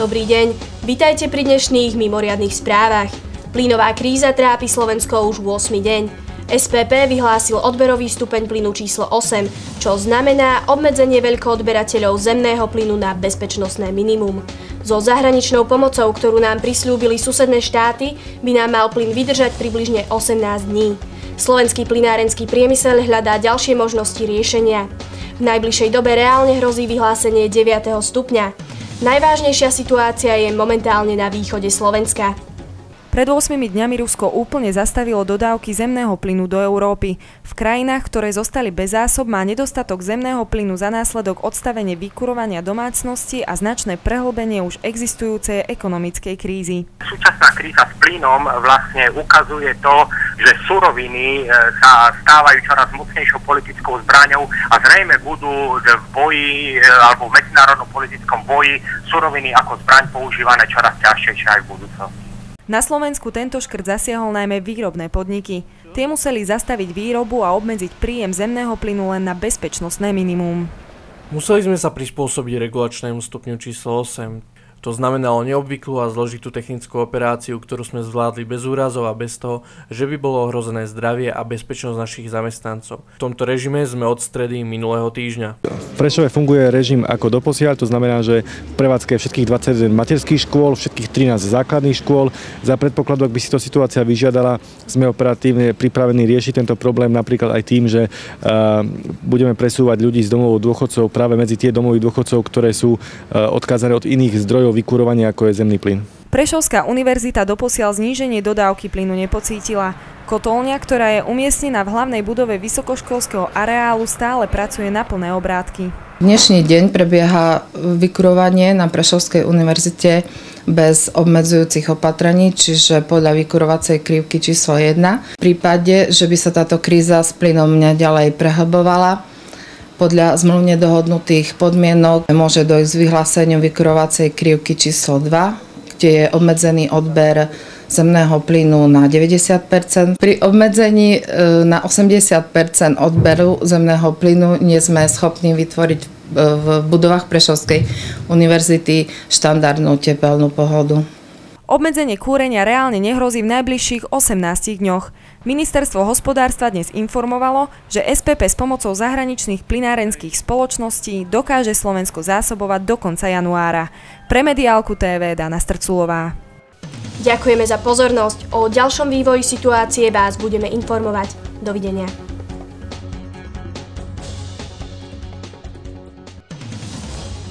Dobrý deň, vitajte pri dnešných mimoriadnych správach. Plynová kríza trápi Slovensko už 8. deň. SPP vyhlásil odberový stupeň plynu číslo 8, čo znamená obmedzenie veľkoodberateľov zemného plynu na bezpečnostné minimum. So zahraničnou pomocou, ktorú nám prisľúbili susedné štáty, by nám mal plyn vydržať približne 18 dní. Slovenský plynárenský priemysel hľadá ďalšie možnosti riešenia. V najbližšej dobe reálne hrozí vyhlásenie 9. stupňa. Najvážnejšia situácia je momentálne na východe Slovenska. Pred 8 dňami Rusko úplne zastavilo dodávky zemného plynu do Európy. V krajinách, ktoré zostali bez zásob, má nedostatok zemného plynu za následok odstavenie vykurovania domácností a značné prehlbenie už existujúcej ekonomickej krízy. Súčasná kríza s plynom vlastne ukazuje to, že suroviny sa stávajú čoraz mocnejšou politickou zbraňou a zrejme budú v boji alebo v medzinárodnom politickom boji suroviny ako zbraň používané čoraz ťažšie aj v budúcnosti. Na Slovensku tento škrt zasiahol najmä výrobné podniky. Tie museli zastaviť výrobu a obmedziť príjem zemného plynu len na bezpečnostné minimum. Museli sme sa prispôsobiť regulačnému stupňu číslo 8. To znamenalo neobvyklú a zložitú technickú operáciu, ktorú sme zvládli bez úrazov a bez toho, že by bolo ohrozené zdravie a bezpečnosť našich zamestnancov. V tomto režime sme od stredy minulého týždňa. V Prešove funguje režim ako doposiaľ, to znamená, že v prevádzke všetkých 21 materských škôl, všetkých 13 základných škôl. Za predpokladu, ak by si to situácia vyžiadala, sme operatívne pripravení riešiť tento problém napríklad aj tým, že budeme presúvať ľudí z domov dôchodcov práve medzi tie domovy dôchodcov, ktoré sú odkázané od iných zdrojov vykurovania, ako je zemný plyn. Prešovská univerzita doposiaľ zníženie dodávky plynu nepocítila. Kotolňa, ktorá je umiestnená v hlavnej budove vysokoškolského areálu, stále pracuje na plné obrátky. Dnešný deň prebieha vykurovanie na Prešovskej univerzite bez obmedzujúcich opatrení, čiže podľa vykurovacej krivky číslo 1. V prípade, že by sa táto kríza s plynom ďalej prehlbovala, podľa zmluvne dohodnutých podmienok môže dojsť k vyhláseniu vykurovacej krivky číslo 2, kde je obmedzený odber zemného plynu na 90%. Pri obmedzení na 80% odberu zemného plynu nie sme schopní vytvoriť v budovách Prešovskej univerzity štandardnú tepelnú pohodu. Obmedzenie kúrenia reálne nehrozí v najbližších 18 dňoch. Ministerstvo hospodárstva dnes informovalo, že SPP s pomocou zahraničných plynárenských spoločností dokáže Slovensko zásobovať do konca januára. Pre Mediálku TV Dana Strculová. Ďakujeme za pozornosť. O ďalšom vývoji situácie vás budeme informovať. Dovidenia.